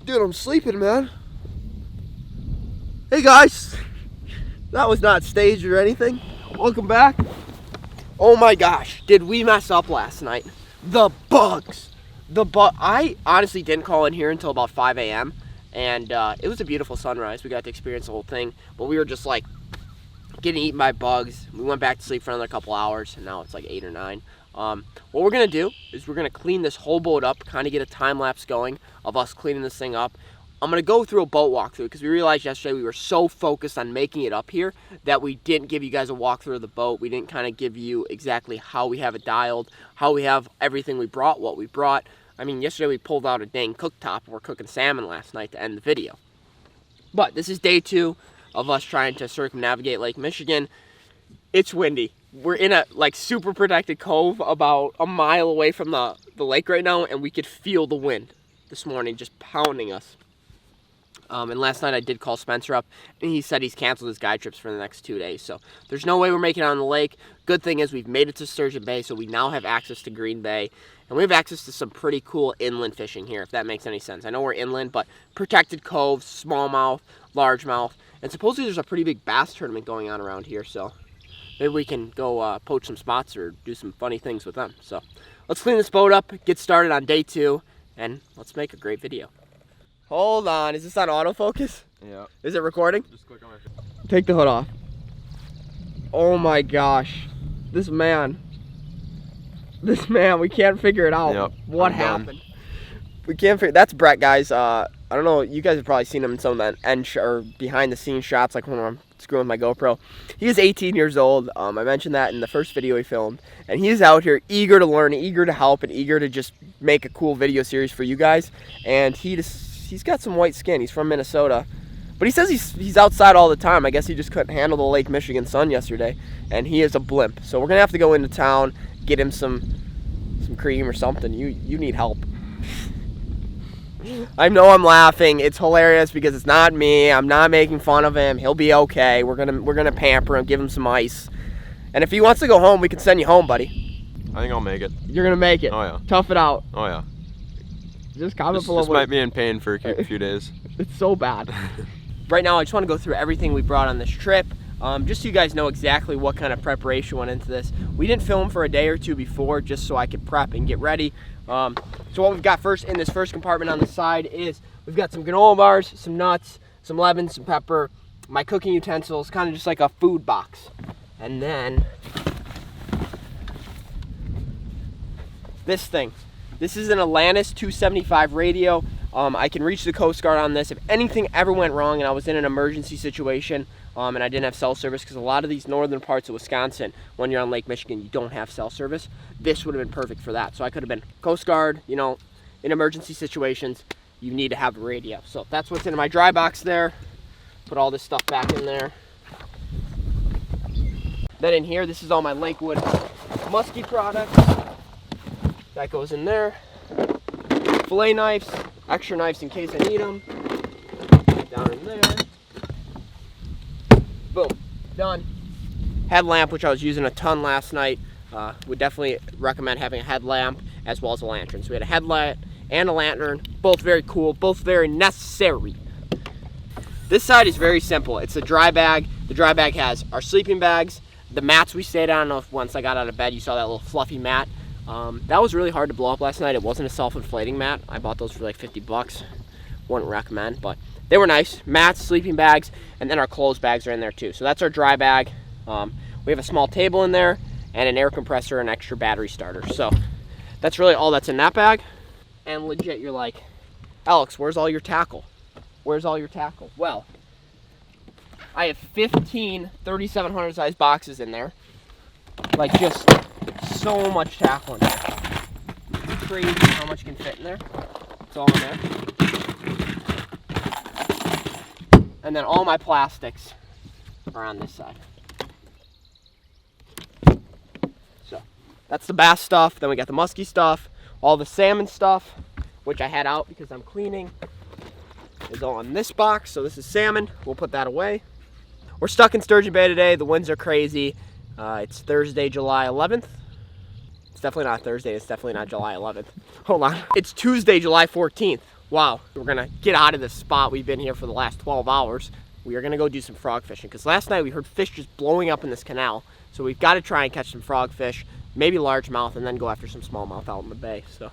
Dude, I'm sleeping, man. Hey guys, that was not staged or anything. Welcome back. Oh my gosh, did we mess up last night? The bugs. I honestly didn't call in here until about 5 a.m. and it was a beautiful sunrise. We got to experience the whole thing, but we were just like getting eaten by bugs. We went back to sleep for another couple hours, and now it's like 8 or 9. What we're gonna do is we're gonna clean this whole boat up, kind of get a time lapse going of us cleaning this thing up. I'm gonna go through a boat walkthrough because we realized yesterday we were so focused on making it up here that we didn't give you guys a walkthrough of the boat. We didn't kind of give you exactly how we have it dialed, how we have everything we brought, what we brought. I mean, yesterday we pulled out a dang cooktop and we're cooking salmon last night to end the video. But this is day 2 of us trying to circumnavigate Lake Michigan. It's windy. We're in a like super protected cove about a mile away from the lake right now, and we could feel the wind this morning just pounding us. And last night I did call Spencer up, and he said he's canceled his guide trips for the next 2 days. So there's no way we're making it on the lake. Good thing is we've made it to Sturgeon Bay, so we now have access to Green Bay. And we have access to some pretty cool inland fishing here, if that makes any sense. I know we're inland, but protected coves, smallmouth, largemouth. And supposedly there's a pretty big bass tournament going on around here, so maybe we can go poach some spots or do some funny things with them. So let's clean this boat up, get started on day 2, and let's make a great video. Hold on, is this on autofocus? Yeah. Is it recording? Just click on it. Take the hood off. Oh my gosh. This man, we can't figure it out. Yep, What I'm happened? We can't figure, that's Brett, guys. I don't know, you guys have probably seen him in some of the or behind the scenes shots, like when I'm screwing with my GoPro. He is 18 years old. I mentioned that in the first video he filmed, and he's out here eager to learn, eager to help, and eager to just make a cool video series for you guys. And he's got some white skin. He's from Minnesota, but he says he's outside all the time. I guess he just couldn't handle the Lake Michigan sun yesterday, and he is a blimp. So we're gonna have to go into town, get him some cream or something. You need help. I know I'm laughing. It's hilarious because it's not me. I'm not making fun of him. He'll be okay. We're gonna pamper him, give him some ice, and if he wants to go home, we can send you home, buddy. I think I'll make it. You're gonna make it. Oh yeah. Tough it out. Oh yeah. Just comment below. This might be in pain for a few days. It's so bad. Right now, I just want to go through everything we brought on this trip, just so you guys know exactly what kind of preparation went into this. We didn't film for a day or 2 before, just so I could prep and get ready. So what we've got first in this first compartment on the side is we've got some granola bars, some nuts, some lemon, some pepper, my cooking utensils, kind of just like a food box. And then this thing. This is an Atlantis 275 radio. I can reach the Coast Guard on this. If anything ever went wrong and I was in an emergency situation and I didn't have cell service, because a lot of these northern parts of Wisconsin, when you're on Lake Michigan, you don't have cell service. This would have been perfect for that. So I could have been Coast Guard, you know, in emergency situations, you need to have a radio. So that's what's in my dry box there. Put all this stuff back in there. Then in here, this is all my Lakewood musky products. That goes in there. Fillet knives, extra knives in case I need them. Down in there. Boom, done. Headlamp, which I was using a ton last night. Would definitely recommend having a headlamp as well as a lantern. So we had a headlight and a lantern, both very cool, both very necessary. This side is very simple. It's a dry bag. The dry bag has our sleeping bags, the mats we stayed on. I don't know if once I got out of bed you saw that little fluffy mat. That was really hard to blow up last night. It wasn't a self-inflating mat. I bought those for like 50 bucks. Wouldn't recommend, but they were nice. Mats, sleeping bags, and then our clothes bags are in there too. So that's our dry bag. We have a small table in there and an air compressor and extra battery starter. So that's really all that's in that bag. And legit, you're like, Alex, where's all your tackle? Where's all your tackle? Well, I have 15 3700 size boxes in there. Like just so much tackle in there. It's crazy how much can fit in there. It's all in there. And then all my plastics are on this side. So that's the bass stuff. Then we got the musky stuff, all the salmon stuff, which I had out because I'm cleaning. is all in this box. So this is salmon. We'll put that away. We're stuck in Sturgeon Bay today. The winds are crazy. It's Thursday, July 11th. It's definitely not Thursday. It's definitely not July 11th. Hold on. It's Tuesday, July 14th. Wow. We're going to get out of this spot. We've been here for the last 12 hours. We are going to go do some frog fishing because last night we heard fish just blowing up in this canal. So we've got to try and catch some frog fish, maybe largemouth, and then go after some smallmouth out in the bay. So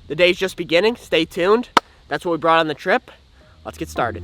the day's just beginning. Stay tuned. That's what we brought on the trip. Let's get started.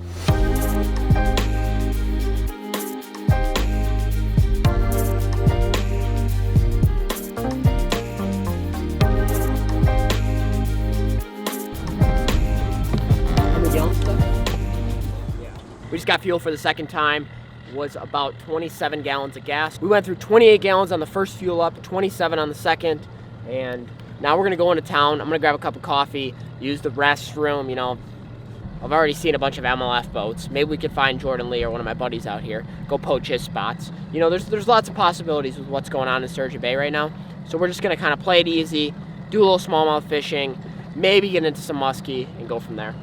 We just got fuel for the second time. Was about 27 gallons of gas. We went through 28 gallons on the first fuel up, 27 on the second, and now we're gonna go into town. I'm gonna grab a cup of coffee, use the restroom. You know, I've already seen a bunch of MLF boats. Maybe we could find Jordan Lee or one of my buddies out here, go poach his spots. You know, there's lots of possibilities with what's going on in Sturgeon Bay right now. So we're just gonna kind of play it easy, do a little smallmouth fishing, maybe get into some muskie, and go from there.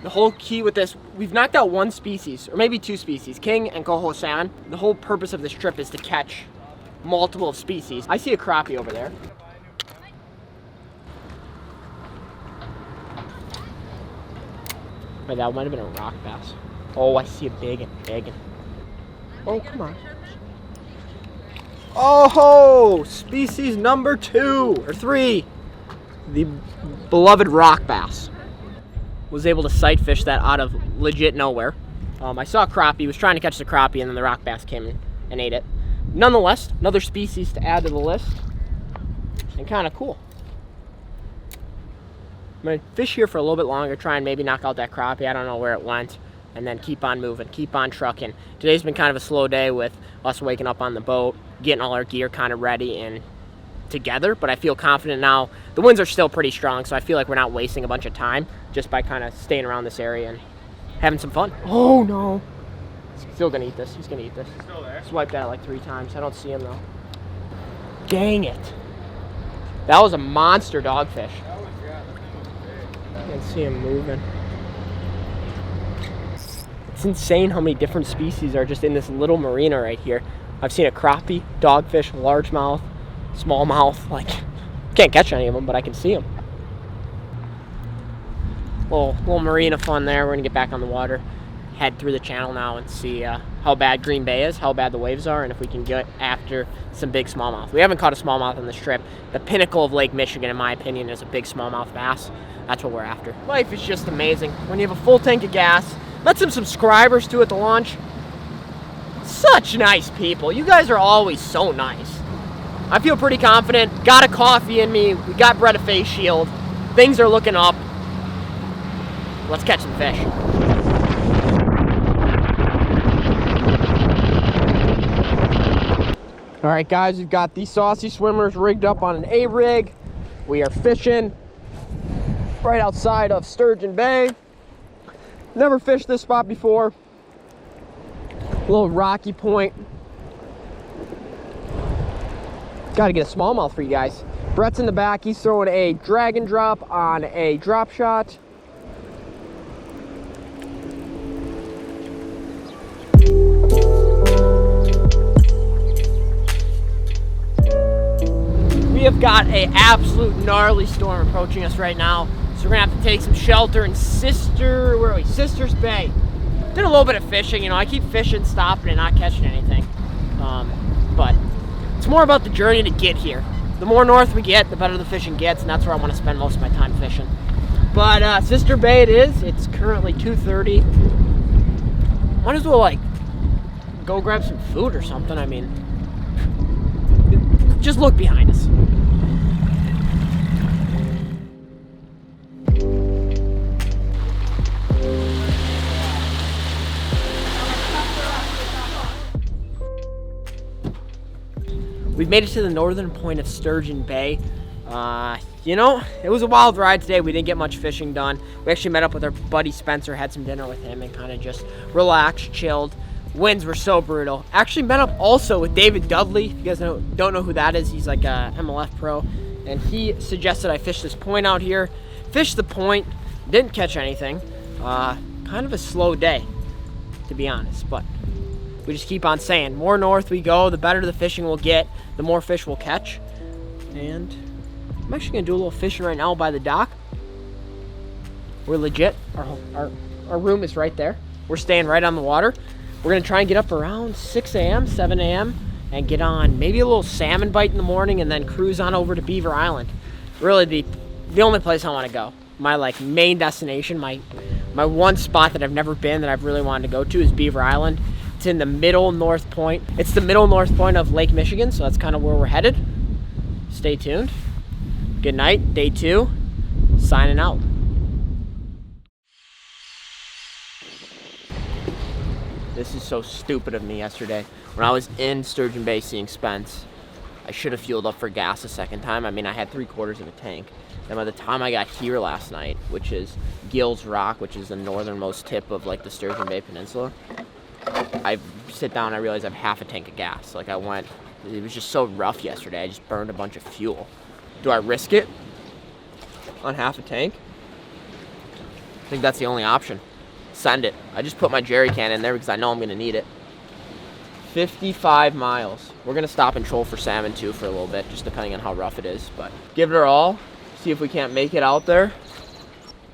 The whole key with this, we've knocked out one species, or maybe two species, king and coho salmon. The whole purpose of this trip is to catch multiple species. I see a crappie over there. Wait, that might have been a rock bass. Oh, I see a big one. Oh, come on. Oh, species number 2 or 3. The beloved rock bass. Was able to sight fish that out of legit nowhere. I saw a crappie, was trying to catch the crappie, and then the rock bass came in and ate it. Nonetheless, another species to add to the list, and kind of cool. I'm gonna fish here for a little bit longer, try and maybe knock out that crappie. I don't know where it went, and then keep on moving, keep on trucking. Today's been kind of a slow day with us waking up on the boat, getting all our gear kind of ready and together, but I feel confident now. The winds are still pretty strong, so I feel like we're not wasting a bunch of time just by kind of staying around this area and having some fun. Oh no. He's still gonna eat this. He's gonna eat this. Still there? Swiped at it like 3 times. I don't see him though. Dang it. That was a monster dogfish. I can't see him moving. It's insane how many different species are just in this little marina right here. I've seen a crappie, dogfish, largemouth, smallmouth. Like, can't catch any of them, but I can see them. Little marina fun there. We're gonna get back on the water, head through the channel now and see how bad Green Bay is, how bad the waves are, and if we can get after some big smallmouth. We haven't caught a smallmouth on this trip. The pinnacle of Lake Michigan, in my opinion, is a big smallmouth bass. That's what we're after. Life is just amazing. When you have a full tank of gas, met some subscribers too at the launch. Such nice people. You guys are always so nice. I feel pretty confident. Got a coffee in me. We got bred a face shield. Things are looking up. Let's catch some fish. All right, guys, we've got these saucy swimmers rigged up on an A-rig. We are fishing right outside of Sturgeon Bay. Never fished this spot before. A little rocky point. Got to get a smallmouth for you guys. Brett's in the back. He's throwing a drag and drop on a drop shot. We have got an absolute gnarly storm approaching us right now, so we're gonna have to take some shelter in Sisters Bay. Did a little bit of fishing, you know. I keep fishing, stopping, and not catching anything. But it's more about the journey to get here. The more north we get, the better the fishing gets, and that's where I want to spend most of my time fishing. But Sister Bay it is. It's currently 2:30. Might as well like go grab some food or something. I mean, just look behind us. We've made it to the northern point of Sturgeon Bay. You know, it was a wild ride today. We didn't get much fishing done. We actually met up with our buddy Spencer, had some dinner with him, and kind of just relaxed, chilled. Winds were so brutal. Actually met up also with David Dudley. If you guys don't know who that is, he's like a MLF pro. And he suggested I fish this point out here. Fished the point. Didn't catch anything. Kind of a slow day, to be honest, but we just keep on saying, more north we go, the better the fishing we'll get, the more fish we'll catch. And I'm actually gonna do a little fishing right now by the dock. We're legit, our room is right there. We're staying right on the water. We're gonna try and get up around 6 a.m., 7 a.m. and get on maybe a little salmon bite in the morning and then cruise on over to Beaver Island. Really the only place I wanna go. My like main destination, my one spot that I've never been that I've really wanted to go to is Beaver Island. It's in the middle north point. It's the middle north point of Lake Michigan, so that's kind of where we're headed. Stay tuned. Good night, day 2, signing out. This is so stupid of me yesterday. When I was in Sturgeon Bay seeing Spence, I should have fueled up for gas a second time. I mean, I had 3/4 of a tank. And by the time I got here last night, which is Gills Rock, which is the northernmost tip of like the Sturgeon Bay Peninsula, I sit down and I realized I have half a tank of gas. Like it was just so rough yesterday. I just burned a bunch of fuel. Do I risk it on half a tank? I think that's the only option. Send it. I just put my jerry can in there because I know I'm gonna need it. 55 miles. We're gonna stop and troll for salmon too for a little bit, just depending on how rough it is, but give it our all. See if we can't make it out there.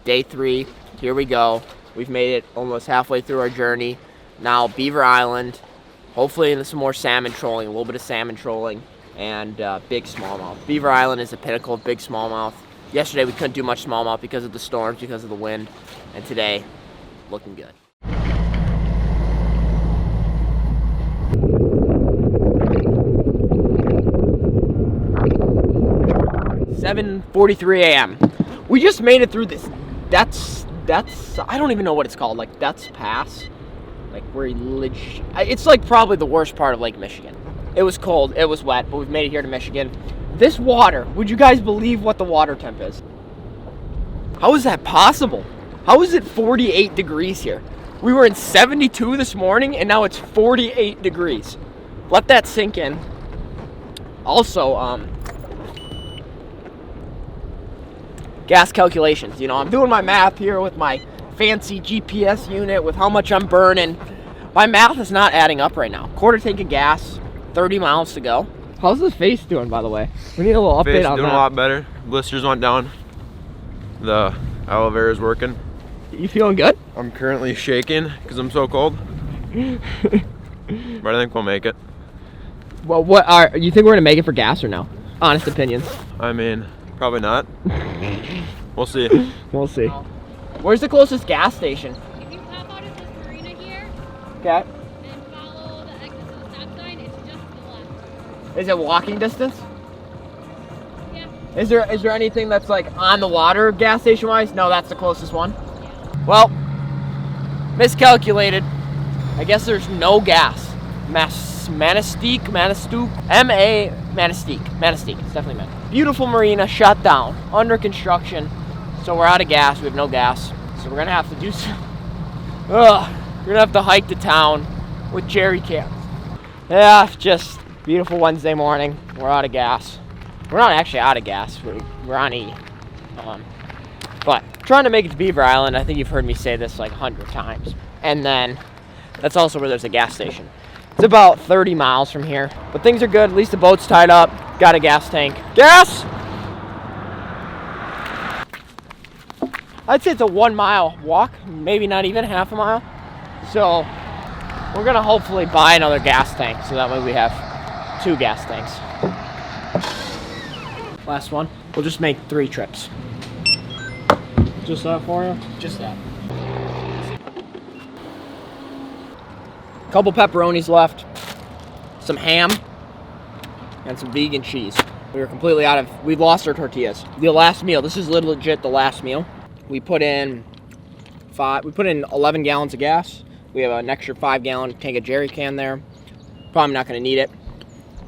Day 3, here we go. We've made it almost halfway through our journey. Now Beaver Island, hopefully into some more salmon trolling, a little bit of salmon trolling, and big smallmouth. Beaver Island is the pinnacle of big smallmouth. Yesterday we couldn't do much smallmouth because of the storms, because of the wind, and today, looking good. 7:43 a.m. We just made it through this. That's I don't even know what it's called. Like Death's Pass. Like it's like probably the worst part of Lake Michigan. It was cold, it was wet, but we've made it here to Michigan. This water, would you guys believe what the water temp is? How is that possible? How is it 48 degrees here? We were in 72 this morning and now it's 48 degrees. Let that sink in. Also, gas calculations. You know, I'm doing my math here with my fancy GPS unit with how much I'm burning. My math is not adding up right now. Quarter tank of gas, 30 miles to go. How's the face doing, by the way? We need a little update on that. Doing a lot better. Blisters went down. The aloe vera is working. You feeling good? I'm currently shaking because I'm so cold. But I think we'll make it. Well, you think we're gonna make it for gas or no? Honest opinions. I mean, probably not. We'll see. We'll see. Where's the closest gas station? If you pop out of this marina here, Okay. and follow the exit to the stop sign, it's just to the left. Is it walking distance? Yeah. Is there anything that's like on the water gas station wise? No, that's the closest one. Well, miscalculated. I guess there's no gas. Manistee. It's definitely Manistee. Beautiful marina, shut down, under construction. So we're out of gas. We have no gas. So we're gonna have to do some. We're gonna have to hike to town with jerry cans. Yeah, just beautiful Wednesday morning. We're out of gas. We're not actually out of gas. We're on E. But trying to make it to Beaver Island. I think you've heard me say this like 100 times. And then that's also where there's a gas station. It's about 30 miles from here. But things are good. At least the boat's tied up. Got a gas tank. Gas! I'd say it's a 1 mile walk. Maybe not even half a mile. So we're going to hopefully buy another gas tank. So that way we have 2 gas tanks. Last one. We'll just make 3 trips. Just that for you? Just that. Couple pepperonis left, some ham, and some vegan cheese. We've lost our tortillas. The last meal, this is legit the last meal. We put in 11 gallons of gas. We have an extra 5-gallon tank of jerry can there. Probably not gonna need it.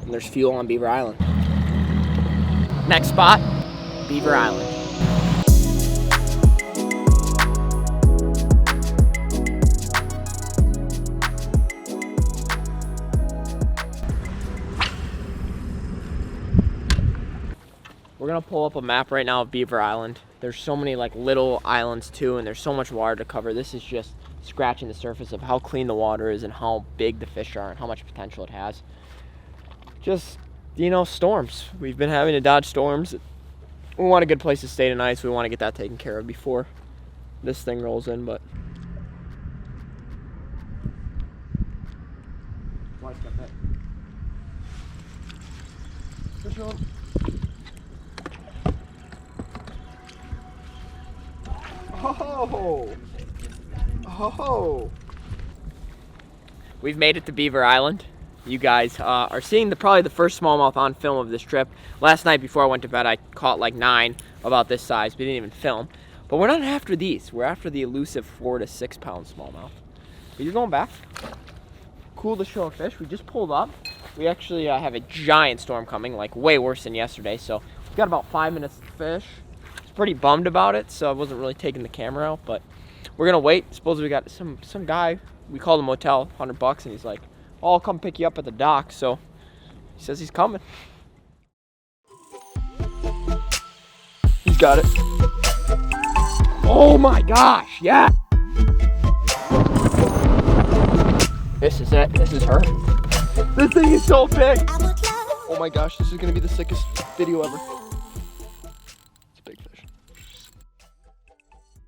And there's fuel on Beaver Island. Next spot, Beaver Island. We're gonna pull up a map right now of Beaver Island. There's so many like little islands too, and there's so much water to cover. This is just scratching the surface of how clean the water is and how big the fish are and how much potential it has. Just, you know, storms. We've been having to dodge storms. We want a good place to stay tonight, so we want to get that taken care of before this thing rolls in, but oh. We've made it to Beaver Island. You guys are seeing probably the first smallmouth on film of this trip. Last night before I went to bed, I caught like 9 about this size. We didn't even film. But we're not after these. We're after the elusive 4 to 6 pound smallmouth. But you're going back. Cool to show a fish. We just pulled up. We actually have a giant storm coming, like way worse than yesterday. So we've got about 5 minutes to fish. I was pretty bummed about it, so I wasn't really taking the camera out. But we're gonna wait. Suppose we got some guy. We called a motel, $100, and he's like, "Oh, I'll come pick you up at the dock." So he says he's coming. He's got it. Oh my gosh, yeah. This is it. This is her. This thing is so big. Oh my gosh, this is gonna be the sickest video ever.